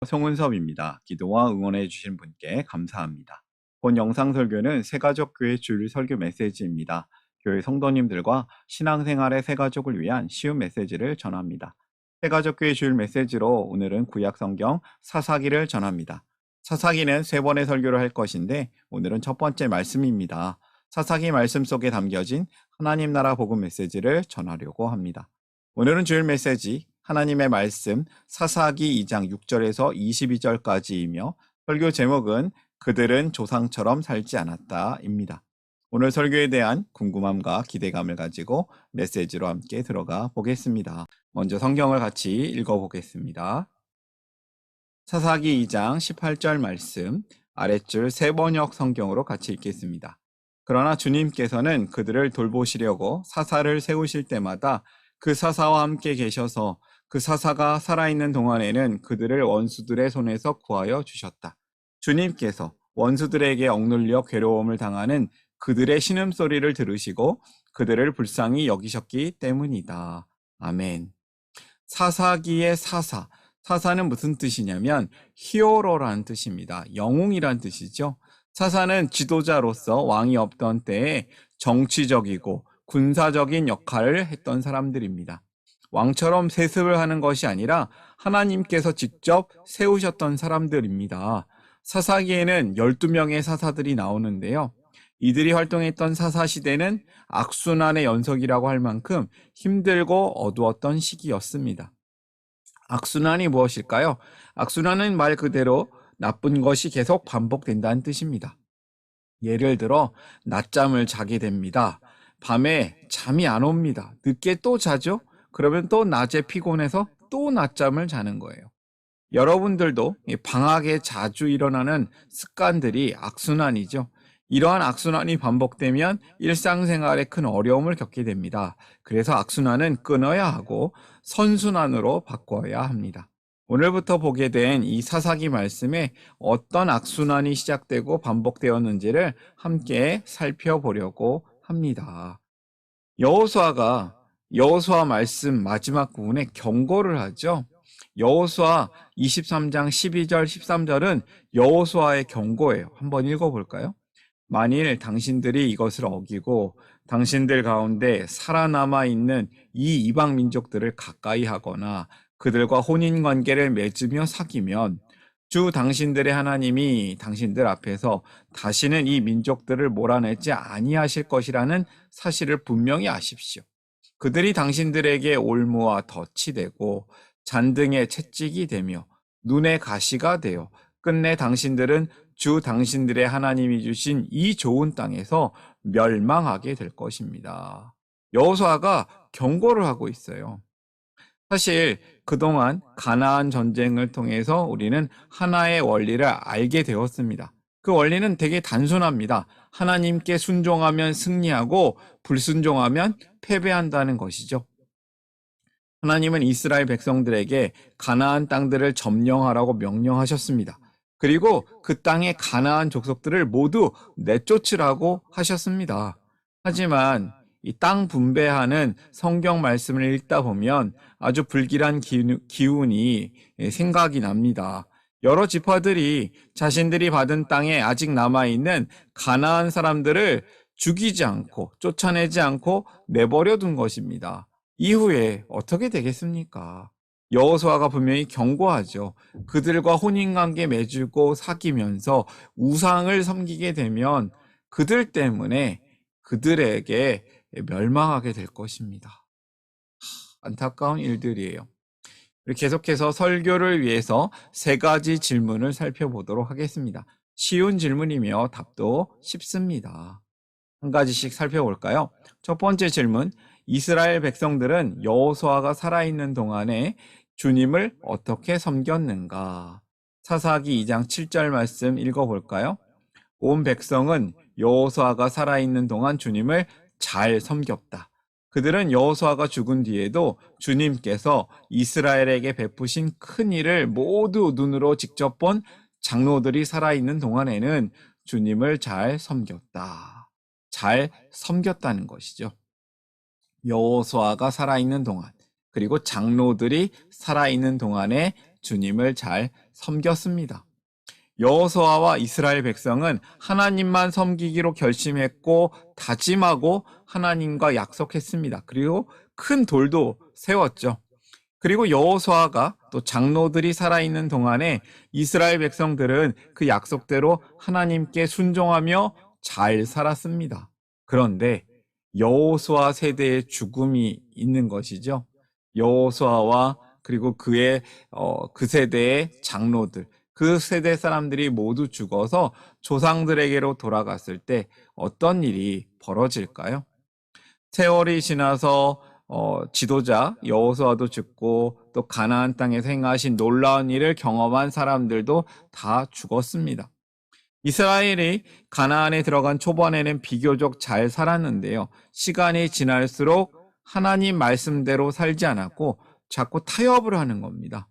송은섭입니다. 기도와 응원해 주신 분께 감사합니다. 본 영상 설교는 새가족교회 주일 설교 메시지입니다. 교회 성도님들과 신앙생활의 새가족을 위한 쉬운 메시지를 전합니다. 새가족교회 주일 메시지로 오늘은 구약성경 사사기를 전합니다. 사사기는 3번의 설교를 할 것인데 오늘은 첫 번째 말씀입니다. 사사기 말씀 속에 담겨진 하나님 나라 복음 메시지를 전하려고 합니다. 오늘은 주일 메시지 하나님의 말씀 사사기 2장 6절에서 22절까지이며 설교 제목은 그들은 조상처럼 살지 않았다입니다. 오늘 설교에 대한 궁금함과 기대감을 가지고 메시지로 함께 들어가 보겠습니다. 먼저 성경을 같이 읽어보겠습니다. 사사기 2장 18절 말씀 아랫줄 세번역 성경으로 같이 읽겠습니다. 그러나 주님께서는 그들을 돌보시려고 사사를 세우실 때마다 그 사사와 함께 계셔서 그 사사가 살아있는 동안에는 그들을 원수들의 손에서 구하여 주셨다. 주님께서 원수들에게 억눌려 괴로움을 당하는 그들의 신음소리를 들으시고 그들을 불쌍히 여기셨기 때문이다. 아멘. 사사기의 사사. 사사는 무슨 뜻이냐면 히어로라는 뜻입니다. 영웅이란 뜻이죠. 사사는 지도자로서 왕이 없던 때에 정치적이고 군사적인 역할을 했던 사람들입니다. 왕처럼 세습을 하는 것이 아니라 하나님께서 직접 세우셨던 사람들입니다. 사사기에는 12명의 사사들이 나오는데요. 이들이 활동했던 사사시대는 악순환의 연속이라고 할 만큼 힘들고 어두웠던 시기였습니다. 악순환이 무엇일까요? 악순환은 말 그대로 나쁜 것이 계속 반복된다는 뜻입니다. 예를 들어 낮잠을 자게 됩니다. 밤에 잠이 안 옵니다. 늦게 또 자죠? 그러면 또 낮에 피곤해서 또 낮잠을 자는 거예요. 여러분들도 방학에 자주 일어나는 습관들이 악순환이죠. 이러한 악순환이 반복되면 일상생활에 큰 어려움을 겪게 됩니다. 그래서 악순환은 끊어야 하고 선순환으로 바꿔야 합니다. 오늘부터 보게 된 이 사사기 말씀에 어떤 악순환이 시작되고 반복되었는지를 함께 살펴보려고 합니다. 여호수아 말씀 마지막 부분에 경고를 하죠. 여호수아 23장 12절 13절은 여호수아의 경고예요. 한번 읽어볼까요? 만일 당신들이 이것을 어기고 당신들 가운데 살아남아 있는 이 이방 민족들을 가까이 하거나 그들과 혼인관계를 맺으며 사귀면 주 당신들의 하나님이 당신들 앞에서 다시는 이 민족들을 몰아내지 아니하실 것이라는 사실을 분명히 아십시오. 그들이 당신들에게 올무와 덫이 되고 잔등의 채찍이 되며 눈의 가시가 되어 끝내 당신들은 주 당신들의 하나님이 주신 이 좋은 땅에서 멸망하게 될 것입니다. 여호수아가 경고를 하고 있어요. 사실 그동안 가나안 전쟁을 통해서 우리는 하나의 원리를 알게 되었습니다. 그 원리는 되게 단순합니다. 하나님께 순종하면 승리하고 불순종하면 패배한다는 것이죠. 하나님은 이스라엘 백성들에게 가나안 땅들을 점령하라고 명령하셨습니다. 그리고 그 땅의 가나안 족속들을 모두 내쫓으라고 하셨습니다. 하지만 이 땅 분배하는 성경 말씀을 읽다 보면 아주 불길한 기운이 생각이 납니다. 여러 지파들이 자신들이 받은 땅에 아직 남아있는 가나안 사람들을 죽이지 않고 쫓아내지 않고 내버려 둔 것입니다. 이후에 어떻게 되겠습니까? 여호수아가 분명히 경고하죠. 그들과 혼인관계 맺고 사귀면서 우상을 섬기게 되면 그들 때문에 그들에게 멸망하게 될 것입니다. 안타까운 일들이에요. 계속해서 설교를 위해서 3가지 질문을 살펴보도록 하겠습니다. 쉬운 질문이며 답도 쉽습니다. 한 가지씩 살펴볼까요? 첫 번째 질문, 이스라엘 백성들은 여호수아가 살아있는 동안에 주님을 어떻게 섬겼는가? 사사기 2장 7절 말씀 읽어볼까요? 온 백성은 여호수아가 살아있는 동안 주님을 잘 섬겼다. 그들은 여호수아가 죽은 뒤에도 주님께서 이스라엘에게 베푸신 큰 일을 모두 눈으로 직접 본 장로들이 살아있는 동안에는 주님을 잘 섬겼다. 잘 섬겼다는 것이죠. 여호수아가 살아있는 동안, 그리고 장로들이 살아있는 동안에 주님을 잘 섬겼습니다. 여호수아와 이스라엘 백성은 하나님만 섬기기로 결심했고 다짐하고 하나님과 약속했습니다. 그리고 큰 돌도 세웠죠. 그리고 여호수아가 또 장로들이 살아있는 동안에 이스라엘 백성들은 그 약속대로 하나님께 순종하며 잘 살았습니다. 그런데 여호수아 세대의 죽음이 있는 것이죠. 여호수아와 그리고 그 세대의 장로들, 그 세대 사람들이 모두 죽어서 조상들에게로 돌아갔을 때 어떤 일이 벌어질까요? 세월이 지나서 지도자 여호수아도 죽고 또 가나안 땅에서 행하신 놀라운 일을 경험한 사람들도 다 죽었습니다. 이스라엘이 가나안에 들어간 초반에는 비교적 잘 살았는데요. 시간이 지날수록 하나님 말씀대로 살지 않았고 자꾸 타협을 하는 겁니다.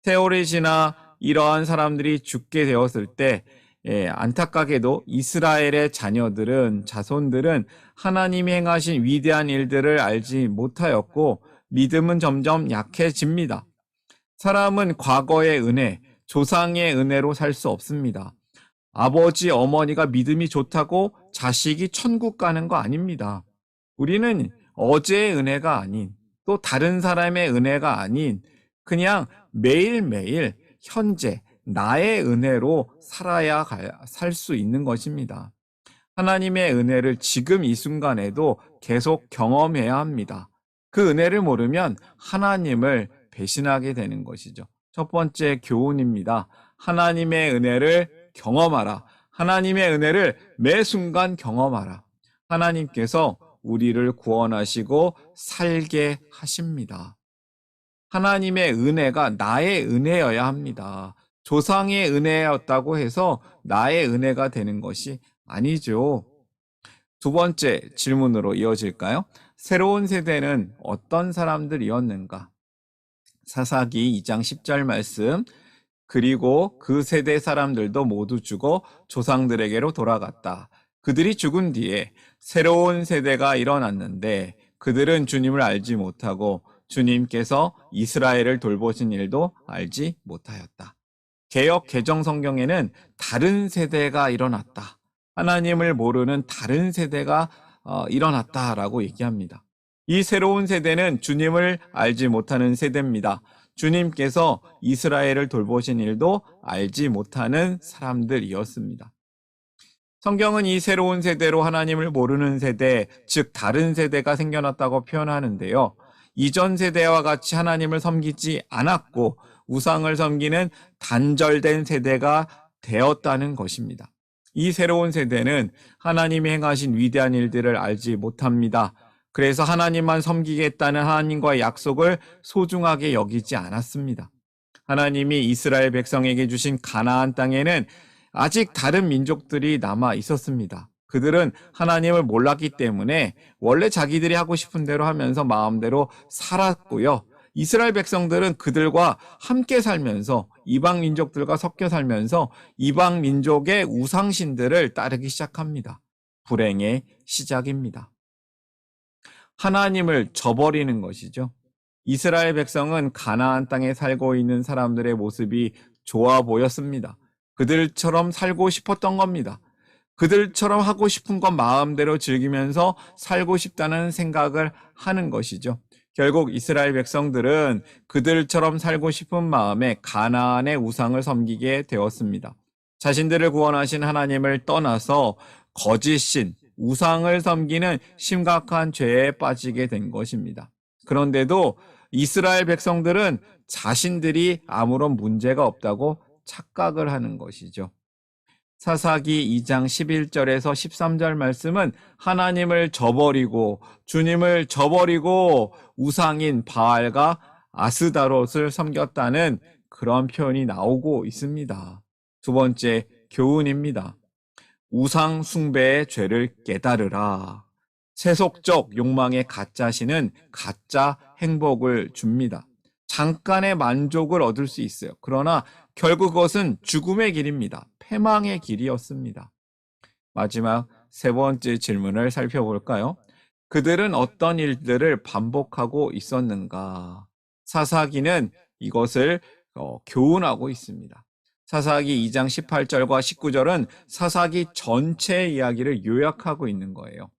세월이 지나 이러한 사람들이 죽게 되었을 때 안타깝게도 이스라엘의 자손들은 하나님이 행하신 위대한 일들을 알지 못하였고 믿음은 점점 약해집니다. 사람은 과거의 은혜, 조상의 은혜로 살 수 없습니다. 아버지, 어머니가 믿음이 좋다고 자식이 천국 가는 거 아닙니다. 우리는 어제의 은혜가 아닌 또 다른 사람의 은혜가 아닌 그냥 매일매일 현재 나의 은혜로 살 수 있는 것입니다. 하나님의 은혜를 지금 이 순간에도 계속 경험해야 합니다. 그 은혜를 모르면 하나님을 배신하게 되는 것이죠. 첫 번째 교훈입니다. 하나님의 은혜를 경험하라. 하나님의 은혜를 매 순간 경험하라. 하나님께서 우리를 구원하시고 살게 하십니다. 하나님의 은혜가 나의 은혜여야 합니다. 조상의 은혜였다고 해서 나의 은혜가 되는 것이 아니죠. 두 번째 질문으로 이어질까요? 새로운 세대는 어떤 사람들이었는가? 사사기 2장 10절 말씀. 그리고 그 세대 사람들도 모두 죽어 조상들에게로 돌아갔다. 그들이 죽은 뒤에 새로운 세대가 일어났는데 그들은 주님을 알지 못하고 주님께서 이스라엘을 돌보신 일도 알지 못하였다. 개역 개정 성경에는 다른 세대가 일어났다. 하나님을 모르는 다른 세대가 일어났다라고 얘기합니다. 이 새로운 세대는 주님을 알지 못하는 세대입니다. 주님께서 이스라엘을 돌보신 일도 알지 못하는 사람들이었습니다. 성경은 이 새로운 세대로 하나님을 모르는 세대, 즉 다른 세대가 생겨났다고 표현하는데요. 이전 세대와 같이 하나님을 섬기지 않았고 우상을 섬기는 단절된 세대가 되었다는 것입니다. 이 새로운 세대는 하나님이 행하신 위대한 일들을 알지 못합니다. 그래서 하나님만 섬기겠다는 하나님과의 약속을 소중하게 여기지 않았습니다. 하나님이 이스라엘 백성에게 주신 가나안 땅에는 아직 다른 민족들이 남아 있었습니다. 그들은 하나님을 몰랐기 때문에 원래 자기들이 하고 싶은 대로 하면서 마음대로 살았고요. 이스라엘 백성들은 그들과 함께 살면서 이방 민족들과 섞여 살면서 이방 민족의 우상신들을 따르기 시작합니다. 불행의 시작입니다. 하나님을 저버리는 것이죠. 이스라엘 백성은 가나안 땅에 살고 있는 사람들의 모습이 좋아 보였습니다. 그들처럼 살고 싶었던 겁니다. 그들처럼 하고 싶은 것 마음대로 즐기면서 살고 싶다는 생각을 하는 것이죠. 결국 이스라엘 백성들은 그들처럼 살고 싶은 마음에 가나안의 우상을 섬기게 되었습니다. 자신들을 구원하신 하나님을 떠나서 거짓신, 우상을 섬기는 심각한 죄에 빠지게 된 것입니다. 그런데도 이스라엘 백성들은 자신들이 아무런 문제가 없다고 착각을 하는 것이죠. 사사기 2장 11절에서 13절 말씀은 하나님을 저버리고 주님을 저버리고 우상인 바알과 아스다롯을 섬겼다는 그런 표현이 나오고 있습니다. 두 번째 교훈입니다. 우상 숭배의 죄를 깨달으라. 세속적 욕망의 가짜신은 가짜 행복을 줍니다. 잠깐의 만족을 얻을 수 있어요. 그러나 결국 그것은 죽음의 길입니다. 패망의 길이었습니다. 마지막 세 번째 질문을 살펴볼까요? 그들은 어떤 일들을 반복하고 있었는가? 사사기는 이것을 교훈하고 있습니다. 사사기 2장 18절과 19절은 사사기 전체 이야기를 요약하고 있는 거예요.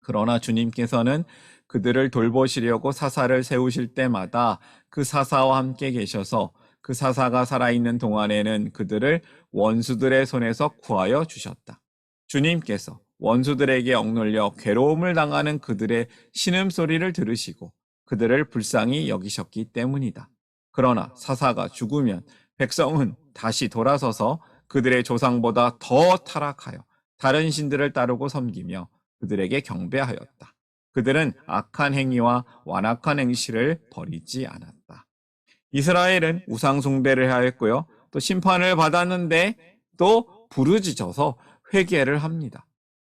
그러나 주님께서는 그들을 돌보시려고 사사를 세우실 때마다 그 사사와 함께 계셔서 그 사사가 살아있는 동안에는 그들을 원수들의 손에서 구하여 주셨다. 주님께서 원수들에게 억눌려 괴로움을 당하는 그들의 신음소리를 들으시고 그들을 불쌍히 여기셨기 때문이다. 그러나 사사가 죽으면 백성은 다시 돌아서서 그들의 조상보다 더 타락하여 다른 신들을 따르고 섬기며 그들에게 경배하였다. 그들은 악한 행위와 완악한 행실을 버리지 않았다. 이스라엘은 우상 숭배를 하였고요. 또 심판을 받았는데 또 부르짖어서 회개를 합니다.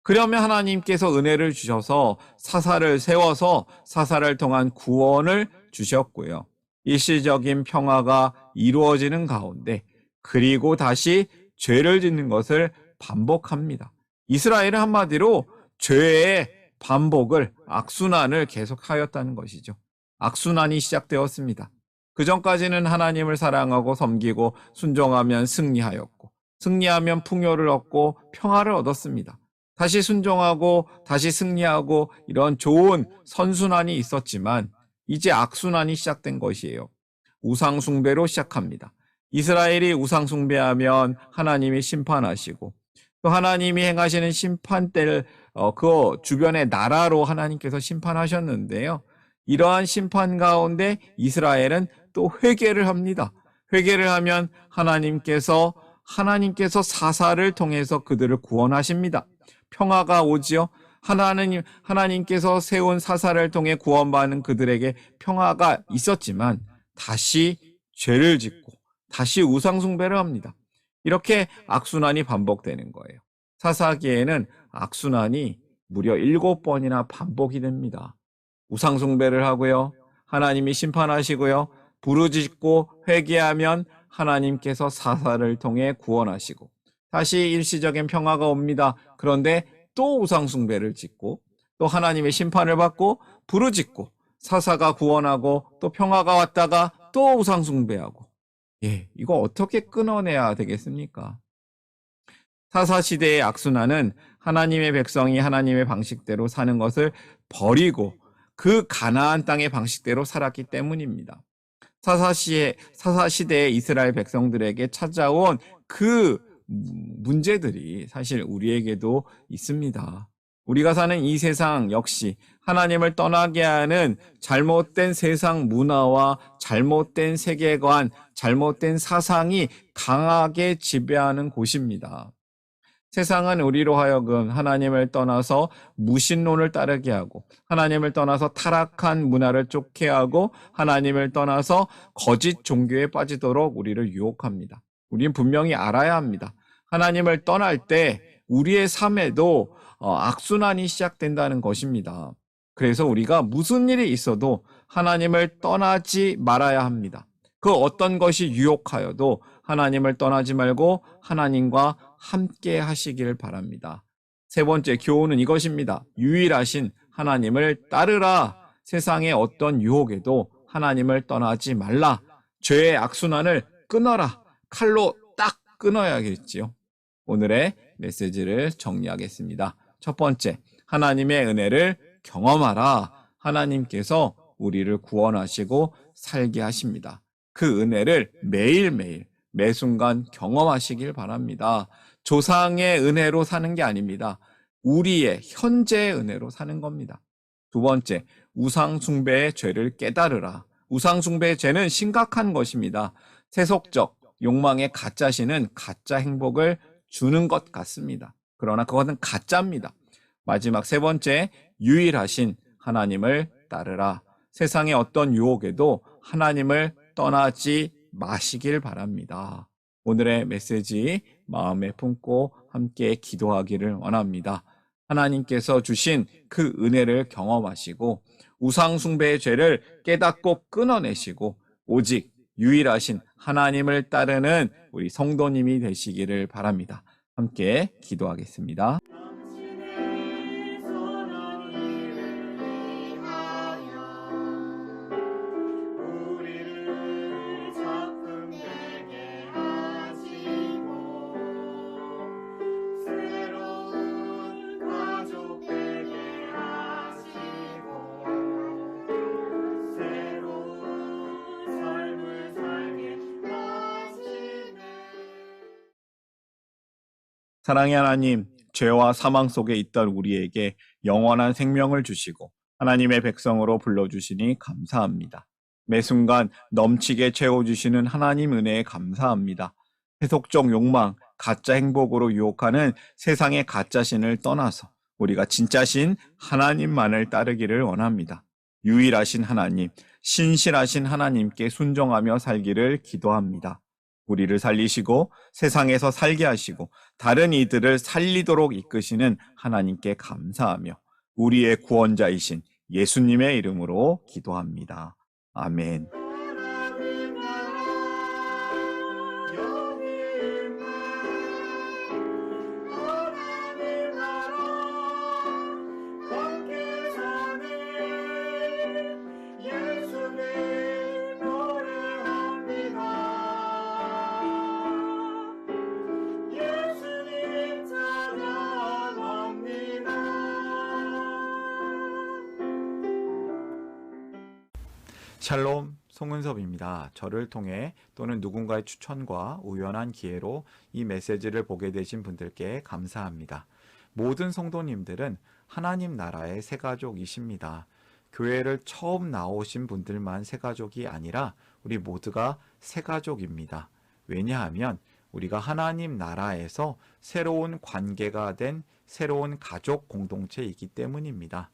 그러면 하나님께서 은혜를 주셔서 사사를 세워서 사사를 통한 구원을 주셨고요. 일시적인 평화가 이루어지는 가운데 그리고 다시 죄를 짓는 것을 반복합니다. 이스라엘은 한마디로 죄의 반복을, 악순환을 계속하였다는 것이죠. 악순환이 시작되었습니다. 그 전까지는 하나님을 사랑하고 섬기고 순종하면 승리하였고, 승리하면 풍요를 얻고 평화를 얻었습니다. 다시 순종하고 다시 승리하고 이런 좋은 선순환이 있었지만 이제 악순환이 시작된 것이에요. 우상숭배로 시작합니다. 이스라엘이 우상숭배하면 하나님이 심판하시고 또 하나님이 행하시는 심판대를 그 주변의 나라로 하나님께서 심판하셨는데요. 이러한 심판 가운데 이스라엘은 또 회개를 합니다. 회개를 하면 하나님께서 사사를 통해서 그들을 구원하십니다. 평화가 오지요. 하나님께서 세운 사사를 통해 구원받는 그들에게 평화가 있었지만 다시 죄를 짓고 다시 우상숭배를 합니다. 이렇게 악순환이 반복되는 거예요. 사사기에는 악순환이 무려 7번이나 반복이 됩니다. 우상숭배를 하고요. 하나님이 심판하시고요. 부르짖고 회개하면 하나님께서 사사를 통해 구원하시고 다시 일시적인 평화가 옵니다. 그런데 또 우상숭배를 짓고 또 하나님의 심판을 받고 부르짖고 사사가 구원하고 또 평화가 왔다가 또 우상숭배하고 이거 어떻게 끊어내야 되겠습니까? 사사시대의 악순환은 하나님의 백성이 하나님의 방식대로 사는 것을 버리고 그 가나안 땅의 방식대로 살았기 때문입니다. 사사시대의 이스라엘 백성들에게 찾아온 그 문제들이 사실 우리에게도 있습니다. 우리가 사는 이 세상 역시 하나님을 떠나게 하는 잘못된 세상 문화와 잘못된 세계관, 잘못된 사상이 강하게 지배하는 곳입니다. 세상은 우리로 하여금 하나님을 떠나서 무신론을 따르게 하고 하나님을 떠나서 타락한 문화를 쫓게 하고 하나님을 떠나서 거짓 종교에 빠지도록 우리를 유혹합니다. 우리는 분명히 알아야 합니다. 하나님을 떠날 때 우리의 삶에도 악순환이 시작된다는 것입니다. 그래서 우리가 무슨 일이 있어도 하나님을 떠나지 말아야 합니다. 그 어떤 것이 유혹하여도 하나님을 떠나지 말고 하나님과 함께 하시길 바랍니다. 세 번째 교훈은 이것입니다. 유일하신 하나님을 따르라. 세상의 어떤 유혹에도 하나님을 떠나지 말라. 죄의 악순환을 끊어라. 칼로 딱 끊어야겠지요. 오늘의 메시지를 정리하겠습니다. 첫 번째, 하나님의 은혜를 경험하라. 하나님께서 우리를 구원하시고 살게 하십니다. 그 은혜를 매일매일 매 순간 경험하시길 바랍니다. 조상의 은혜로 사는 게 아닙니다. 우리의 현재의 은혜로 사는 겁니다. 두 번째, 우상숭배의 죄를 깨달으라. 우상숭배의 죄는 심각한 것입니다. 세속적 욕망의 가짜신은 가짜 행복을 주는 것 같습니다. 그러나 그것은 가짜입니다. 마지막 세 번째, 유일하신 하나님을 따르라. 세상의 어떤 유혹에도 하나님을 떠나지 마시길 바랍니다. 오늘의 메시지 마음에 품고 함께 기도하기를 원합니다. 하나님께서 주신 그 은혜를 경험하시고 우상숭배의 죄를 깨닫고 끊어내시고 오직 유일하신 하나님을 따르는 우리 성도님이 되시기를 바랍니다. 함께 기도하겠습니다. 사랑의 하나님, 죄와 사망 속에 있던 우리에게 영원한 생명을 주시고 하나님의 백성으로 불러주시니 감사합니다. 매 순간 넘치게 채워주시는 하나님 은혜에 감사합니다. 세속적 욕망, 가짜 행복으로 유혹하는 세상의 가짜 신을 떠나서 우리가 진짜 신 하나님만을 따르기를 원합니다. 유일하신 하나님, 신실하신 하나님께 순종하며 살기를 기도합니다. 우리를 살리시고 세상에서 살게 하시고 다른 이들을 살리도록 이끄시는 하나님께 감사하며 우리의 구원자이신 예수님의 이름으로 기도합니다. 아멘. 샬롬, 송은섭입니다. 저를 통해 또는 누군가의 추천과 우연한 기회로 이 메시지를 보게 되신 분들께 감사합니다. 모든 성도님들은 하나님 나라의 새가족이십니다. 교회를 처음 나오신 분들만 새가족이 아니라 우리 모두가 새가족입니다. 왜냐하면 우리가 하나님 나라에서 새로운 관계가 된 새로운 가족 공동체이기 때문입니다.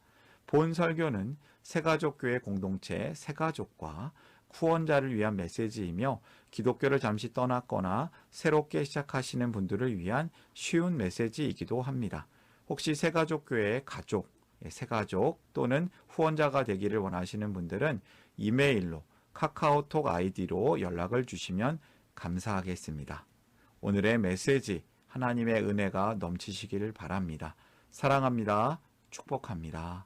본 설교는 새가족교회 공동체 새가족과 후원자를 위한 메시지이며 기독교를 잠시 떠났거나 새롭게 시작하시는 분들을 위한 쉬운 메시지이기도 합니다. 혹시 새가족교회의 가족, 새가족 또는 후원자가 되기를 원하시는 분들은 이메일로 카카오톡 아이디로 연락을 주시면 감사하겠습니다. 오늘의 메시지 하나님의 은혜가 넘치시기를 바랍니다. 사랑합니다. 축복합니다.